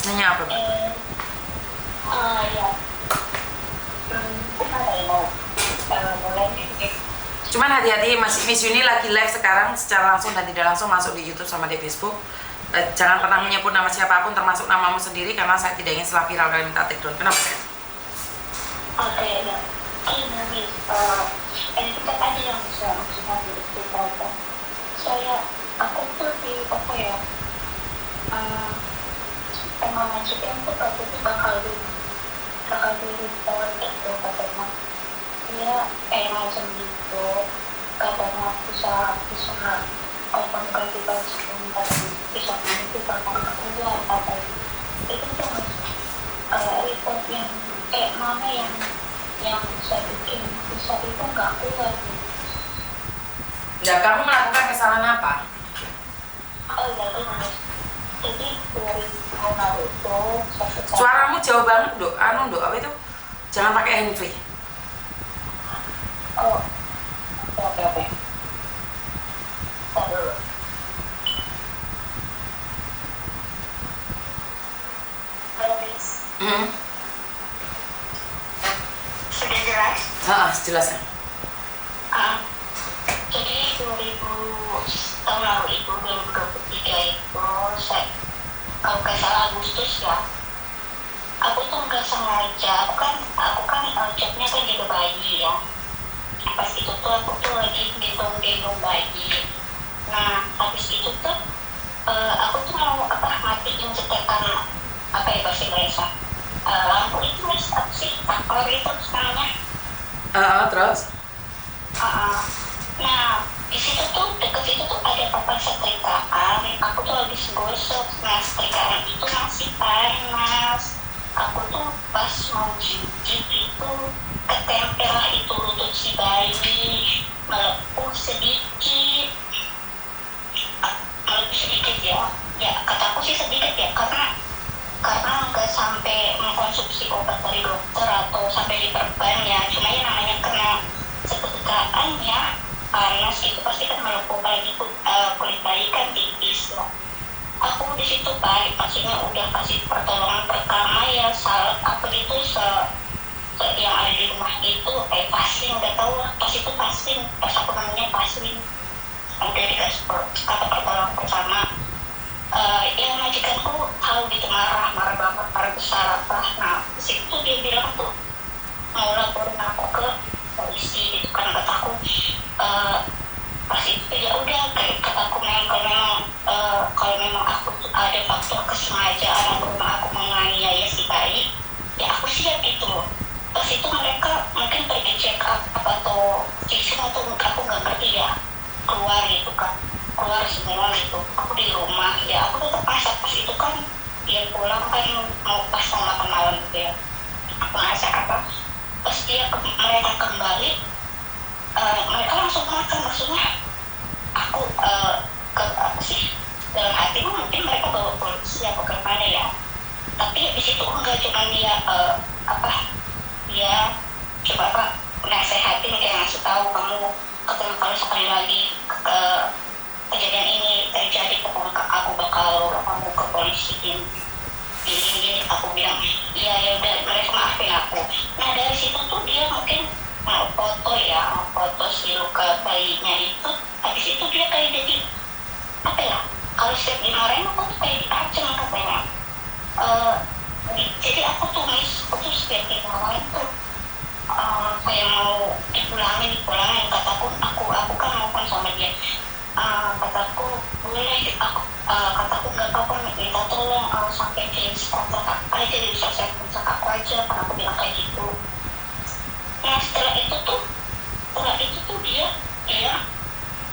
Nanya apa, Mbak? Cuman hati-hati, Miss Yuni lagi live sekarang secara langsung dan tidak langsung masuk di YouTube sama di Facebook. Jangan pernah menyebut nama siapapun termasuk namamu sendiri karena saya tidak ingin setelah viral kalian minta take down. Kenapa, saya? Oke, ya. Ini Miss, kita ada yang bisa maksimal diceritakan. Aku tuh di apa ya? Emang ngajakin tuh aku tuh bakal dulu tahun itu katanya. Dia macam gitu, katanya bisa kalau ganti baju bisa nanti bakal keluar apa itu tuh report yang mana yang bisa bikin bisa itu nggak keluar. Ya, kamu melakukan kesalahan apa? Jadi dari tahun lalu itu Suaramu jauh banget, Dok. Dok, apa itu? Jangan pakai handfree. Oke. Halo, Miss. Sudah jelas? Jelas ya. Jadi tahun lalu itu 2023 itu saya kalau nggak salah Agustus ya, aku tuh nggak sengaja, aku kan jobnya kan jaga bayi ya. Pas itu tuh aku tuh lagi gendong bayi. Nah habis itu tuh aku tuh mau matiin cetekan bahasa Indonesia lampu itu Mas, apa sih takor itu namanya. Terus? Nah di situ tuh deket situ tuh ada papan setrikaan. Aku tuh habis gosok. Nah setrikaan itu masih panas. Aku tuh pas mau jijik itu ketempel lah itu lutut si bayi, melepuh sedikit ya kataku sih sedikit ya karena nggak sampai mengkonsumsi obat dari dokter atau sampai diperban ya, cuma ya namanya kena seketika ya panas itu pasti kan melepuh, apalagi kulit bayi kan tipis loh. Aku di situ balik maksudnya udah kasih pertolongan pertama ya, saat aku itu yang ada di rumah itu pasien, nggak tahu lah pas itu pasien, pas aku namanya pasien udah dikasih kata pertolongan pertama. Yang majikanku tahu gitu, marah banget, besar apa. Nah disitu dia bilang tuh mau laporin aku ke polisi gitu kan, kataku pas itu ya udah kayak kataku kalau memang aku tuh ada faktor kesengajaan atau rumah aku menganiaya si bayi ya aku siap gitu. Pas itu mereka mungkin pergi check up atau visum atau aku nggak ngerti ya, keluar semua gitu. Aku di rumah ya aku tetap masak. Pas itu kan dia pulang kan mau pas mau makan malam gitu ya, aku masak pas mereka kembali mereka langsung makan. Maksudnya aku dalam hati mungkin mereka bawa polisi apa kemana ya, tapi di situ enggak, cuma dia dia coba nasehatin kayak ngasih tahu kamu ketemu kalau sekali lagi kejadian ini terjadi aku bakal kamu ke polisi ini. Aku bilang iya ya udah, mereka maafin aku. Nah dari situ tuh dia mungkin mau foto si luka bayinya itu. Habis itu dia kayak jadi kalau setiap dimarahin aku tuh kayak diacem katanya. Jadi aku tuh setiap dimarahin tuh kayak mau dipulangin. Kataku aku kan mau sama dia. Kataku boleh, kataku nggak apa-apa minta tolong sampai jenis kontrak aja, bisa saya kontrak aku aja, karena aku bilang kayak gitu. Nah setelah itu tuh dia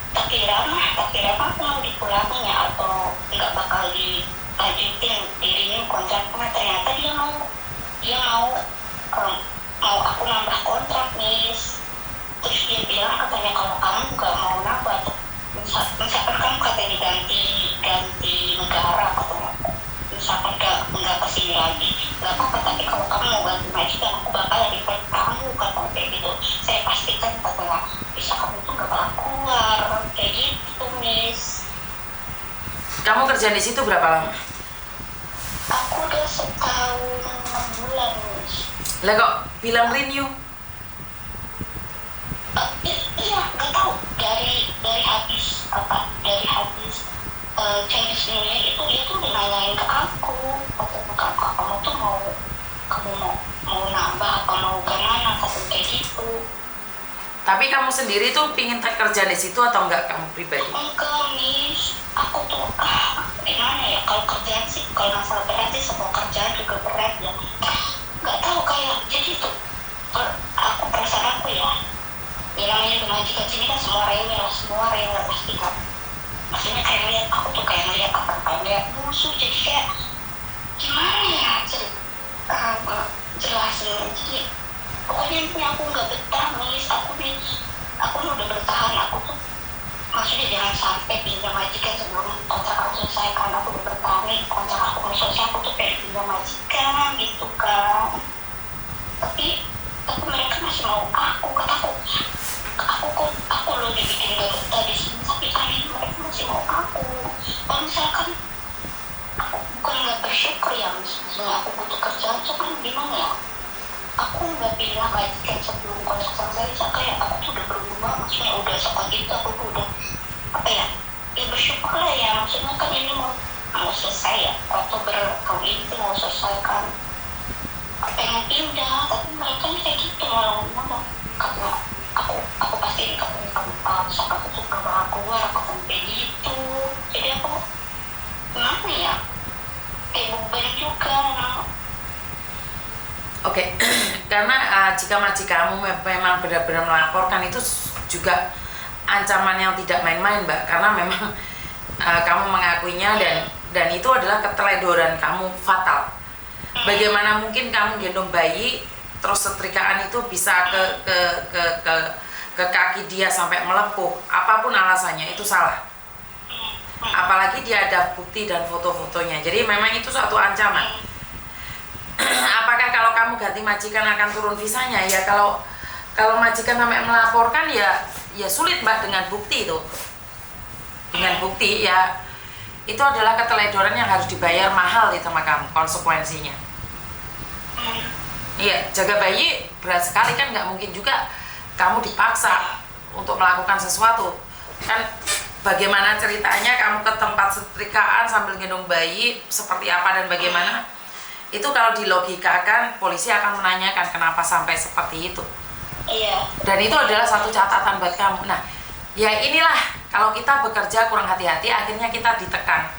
tak kira aku mau dipulangin ya atau nggak bakal dilanjutin dirinya kontraknya. Ternyata dia mau aku nambah kontrak Miss. Terus dia bilang katanya kalau kamu nggak mau nambah atau misalkan kamu katanya ganti negara atau misalkan nggak kesini lagi nggak apa-apa, tapi kalau kamu mau ganti majikan aku bakal report kamu katanya kayak gitu. Saya pastikan katanya bisa kamu tuh nggak bakal keluar kayak gitu Miss. Kamu kerja di situ berapa lama? Aku udah setahun 6 bulan. Lah kok bilang renew? Iya, nggak tahu dari habis Chinese New Year itu dia tuh udah nanyain ke aku, kamu tuh mau nambah apa mau gimana, kata kayak gitu. Tapi kamu sendiri tuh pingin kerja di situ atau enggak kamu pribadi? Enggak, Miss. Aku tuh gimana ya, kalau kerjaan sih, kalau masalah berat sih semua kerjaan juga berat ya. Nggak tahu kayak jadi tuh aku perasaan aku ya namanya majikan sini kan semua rewel pasti kan. Maksudnya kayak lihat aku tuh kayak ngeliat apa lihat musuh, jadi kayak gimana ya jelasin. Jadi pokoknya ini aku nggak betah, Miss. Aku udah bertahan, aku tuh maksudnya jangan sampai pinjam majikan sebelum kontrak aku selesai, karena aku udah bertahan nih, kontrak aku mau selesai, aku tuh pengen pinjam majikan gitu kan. Tapi mereka masih mau kataku aku loh dibikin gak betah di sini, tapi akhirnya mereka masih mau aku. Kalau misalkan aku bukan nggak bersyukur ya, misalnya aku butuh kerjaan, cuman gimana ya, aku nggak pilih majikan sebelum kontrak selesai. Kayak aku tuh udah berubah, maksudnya udah sekolah gitu, aku tuh udah apa ya bersyukur lah ya, maksudnya kan ini mau selesai ya, Oktober tahun ini tuh mau selesai kan, pengen pindah. Tapi mereka nih kayak gitu malah ngomong, katanya aku pasti kamu sampai aku tuh keluar aku kayak gitu. Jadi aku gimana ya, kayak beban juga. Oke, karena jika majikanmu memang benar-benar melaporkan, itu juga ancaman yang tidak main-main, Mbak. Karena memang kamu mengakuinya dan itu adalah keteledoran kamu fatal. Bagaimana mungkin kamu gendong bayi terus setrikaan itu bisa ke kaki dia sampai melepuh? Apapun alasannya itu salah. Apalagi dia ada bukti dan foto-fotonya. Jadi memang itu suatu ancaman. Apakah kalau kamu ganti majikan akan turun visanya? Ya kalau majikan sampai melaporkan ya sulit, Mbak, dengan bukti itu. Dengan bukti ya itu adalah keteledoran yang harus dibayar mahal itu sama kamu konsekuensinya. Iya, jaga bayi berat sekali kan, nggak mungkin juga kamu dipaksa untuk melakukan sesuatu. Kan bagaimana ceritanya kamu ke tempat setrikaan sambil gendong bayi, seperti apa dan bagaimana? Itu kalau dilogikakan, polisi akan menanyakan kenapa sampai seperti itu. Iya. Dan itu adalah satu catatan buat kamu. Nah, ya inilah kalau kita bekerja kurang hati-hati, akhirnya kita ditekan.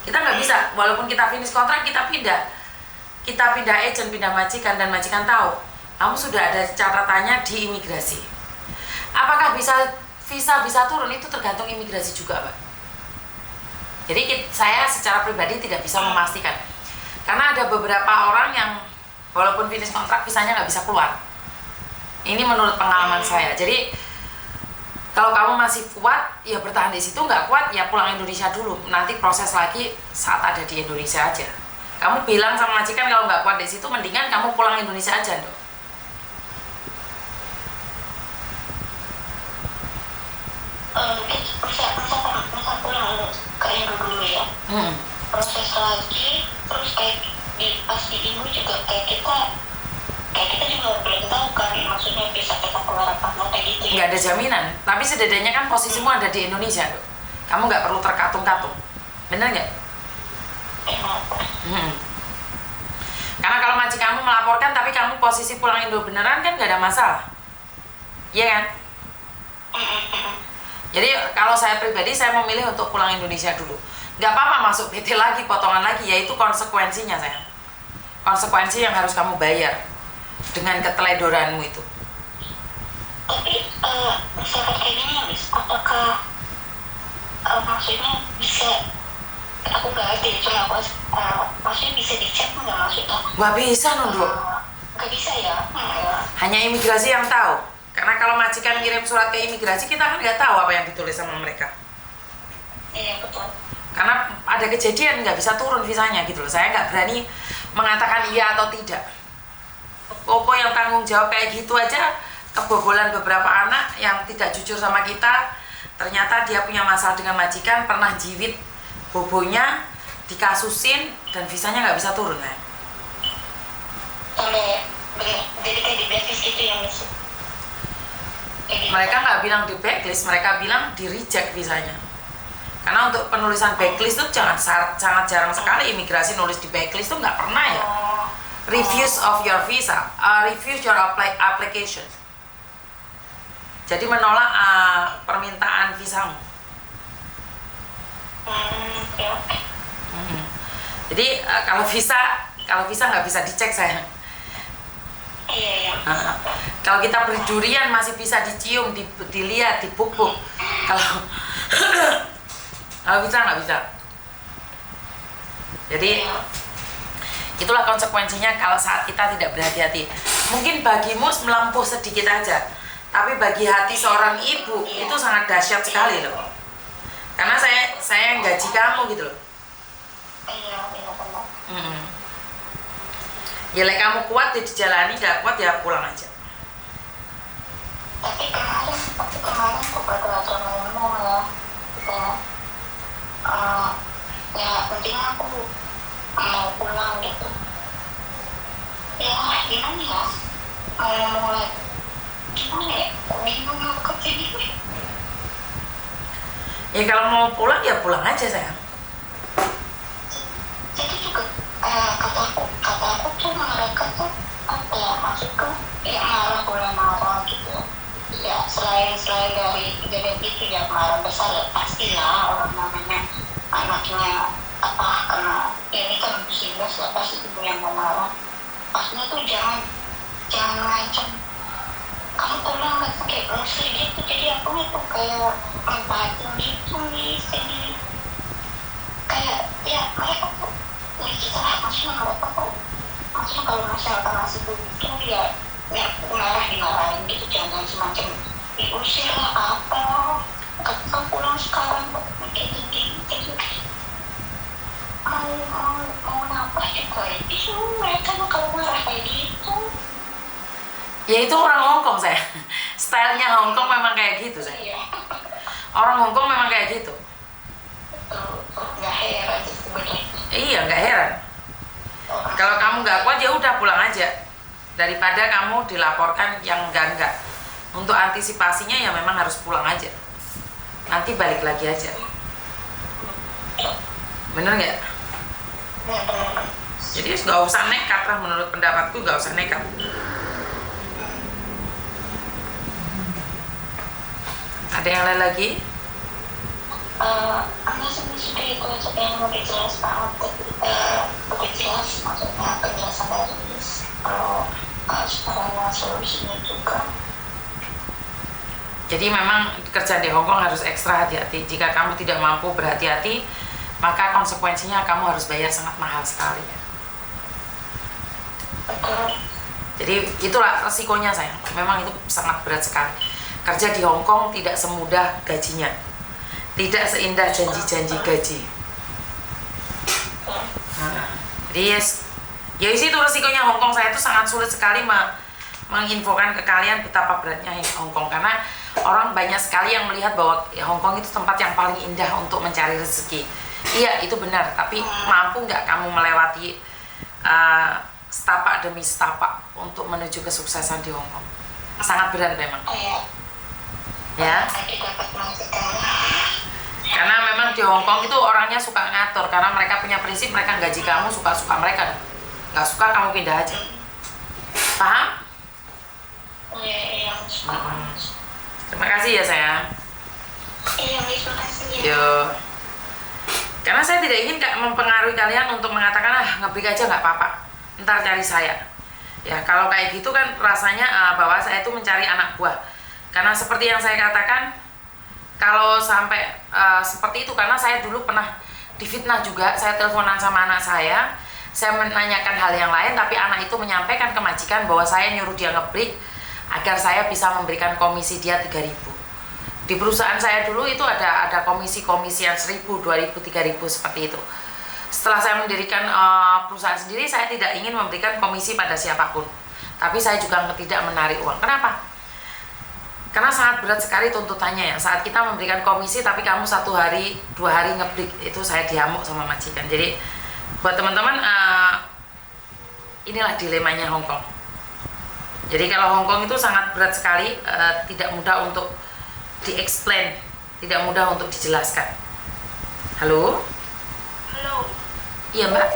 Kita nggak bisa, walaupun kita finish kontrak, kita pindah agent, pindah majikan, dan majikan tahu kamu sudah ada catatannya di imigrasi. Apakah visa bisa turun, itu tergantung imigrasi juga, Mbak. Jadi saya secara pribadi tidak bisa memastikan. Karena ada beberapa orang yang walaupun finish kontrak visanya nggak bisa keluar. Ini menurut pengalaman saya. Jadi kalau kamu masih kuat ya bertahan di situ, nggak kuat ya pulang Indonesia dulu. Nanti proses lagi saat ada di Indonesia aja. Kamu bilang sama majikan kalau nggak kuat di situ, mendingan kamu pulang Indonesia aja, dong. Misal pulang ke Indo dulu ya. Proses lagi, terus kayak pas di Indo juga kayak kita juga belum tahu kan, maksudnya bisa kita keluar apa enggak kayak gitu ya. Nggak ada jaminan, tapi setidaknya kan posisimu ada di Indonesia, dong. Kamu nggak perlu terkatung-katung, bener nggak? Karena kalau majikanmu melaporkan tapi kamu posisi pulang Indo beneran kan nggak ada masalah, iya kan? Jadi kalau saya pribadi, saya memilih untuk pulang Indonesia dulu. Nggak apa-apa masuk PT lagi, potongan lagi, yaitu konsekuensinya, sayang. Konsekuensi yang harus kamu bayar dengan keteledoranmu itu. Tapi misalkan kayak gini ya, Miss, apakah maksudnya bisa, aku nggak ngerti, cuma aku maksudnya bisa dicek nggak maksudnya? Nggak bisa, Nunduk. Nggak bisa ya? Hanya imigrasi yang tahu. Karena kalau majikan kirim surat ke imigrasi, kita kan nggak tahu apa yang ditulis sama mereka. Iya, betul. Karena ada kejadian nggak bisa turun visanya gitu loh. Saya nggak berani mengatakan iya atau tidak. Popo yang tanggung jawab kayak gitu aja, kebobolan beberapa anak yang tidak jujur sama kita. Ternyata dia punya masalah dengan majikan, pernah jiwit bobonya dikasusin dan visanya nggak bisa turun ya. Sampai jadi kayak di blacklist gitu ya Miss. Mereka nggak bilang di blacklist, mereka bilang di reject visanya. Karena untuk penulisan backlist itu sangat jarang sekali imigrasi nulis di backlist itu nggak pernah ya. Refuse of your visa, refuse your application. Jadi menolak permintaan visamu. Jadi kalau visa nggak bisa dicek sayang. Iya. Kalau kita beli durian masih bisa dicium, dilihat, dipupuk. Kalau bisa nggak bisa. Jadi itulah konsekuensinya kalau saat kita tidak berhati-hati. Mungkin bagimu melampuh sedikit aja, tapi bagi hati seorang ibu itu sangat dahsyat sekali loh. Karena saya yang gaji kamu gitu loh. Iya benar. Ya kamu kuat ya dijalani, nggak kuat ya pulang aja. Tapi kemarin kok baru ada ngomong ya, ya penting aku mau pulang gitu. Ya gimana ya, mau ngomong lagi gimana ya, bingung mau kerja gitu. Ya kalau mau pulang ya pulang aja sayang. Jadi juga kata aku tuh mereka tuh apa ya, maksudku ya marah gitu ya, selain dari kejadian itu ya marah besar ya pastilah, orang namanya anaknya apa karena ini kan bisnis ya pasti ibu yang mau marah. Pastinya tuh jangan ngancam kamu pulang nggak pakai musik gitu, jadi aku itu kayak membaca gitu nih kayak ya mereka tuh kita maksudnya nggak apa-apa, maksudnya kalau masyarakat masih begitu ya dimarahin gitu, jangan semacam diusir lah apa, kamu pulang sekarang kayak gini gitu, mau nafas juga itu mereka kalau marah kayak gitu. Ya itu orang Hongkong saya. Stylenya Hongkong memang kayak gitu saya. Iya. Orang Hongkong memang kayak gitu. Nggak heran sebenarnya. Iya nggak heran. Kalau kamu nggak kuat ya udah pulang aja. Daripada kamu dilaporkan yang enggak. Untuk antisipasinya ya memang harus pulang aja. Nanti balik lagi aja. Bener nggak? Jadi nggak usah nekat lah, menurut pendapatku nggak usah nekat. Ada yang lain lagi? Aku sudah itu aja yang mau dijelas banget, lebih jelas maksudnya penjelasan dari kalau sekarang solusinya juga. Jadi memang kerja di Hongkong harus ekstra hati-hati. Jika kamu tidak mampu berhati-hati, maka konsekuensinya kamu harus bayar sangat mahal sekali. Betul. Jadi itulah resikonya sayang. Memang itu sangat berat sekali. Kerja di Hongkong tidak semudah gajinya, tidak seindah janji-janji gaji. Jadi ya itu resikonya Hongkong. Saya itu sangat sulit sekali menginfokan ke kalian betapa beratnya Hongkong, karena orang banyak sekali yang melihat bahwa Hongkong itu tempat yang paling indah untuk mencari rezeki. Iya itu benar, tapi mampu nggak kamu melewati setapak demi setapak untuk menuju kesuksesan di Hongkong? Sangat berat memang. Ya. Karena memang di Hongkong itu orangnya suka ngatur, karena mereka punya prinsip mereka gaji kamu suka-suka mereka, nggak suka kamu pindah aja. Paham? Iya. Terima kasih ya sayang. Iya, terima kasih ya. Yo. Karena saya tidak ingin mempengaruhi kalian untuk mengatakan ngebreak aja nggak apa-apa, ntar cari saya. Ya kalau kayak gitu kan rasanya bahwa saya itu mencari anak buah. Karena seperti yang saya katakan, kalau sampai seperti itu, karena saya dulu pernah difitnah juga. Saya teleponan sama anak saya menanyakan hal yang lain, tapi anak itu menyampaikan ke majikan bahwa saya nyuruh dia ngebreak agar saya bisa memberikan komisi dia 3.000. Di perusahaan saya dulu itu ada komisi-komisian 1.000, 2.000, 3.000 seperti itu. Setelah saya mendirikan perusahaan sendiri, saya tidak ingin memberikan komisi pada siapapun, tapi saya juga tidak menarik uang. Kenapa? karena sangat berat sekali tuntutannya ya. Saat kita memberikan komisi tapi kamu 1 hari 2 hari ngebreak, itu saya diamuk sama majikan. Jadi buat teman-teman, inilah dilemanya Hong Kong. Jadi kalau Hong Kong itu sangat berat sekali, tidak mudah untuk di-explain, tidak mudah untuk dijelaskan. Halo? Halo. Iya Mbak?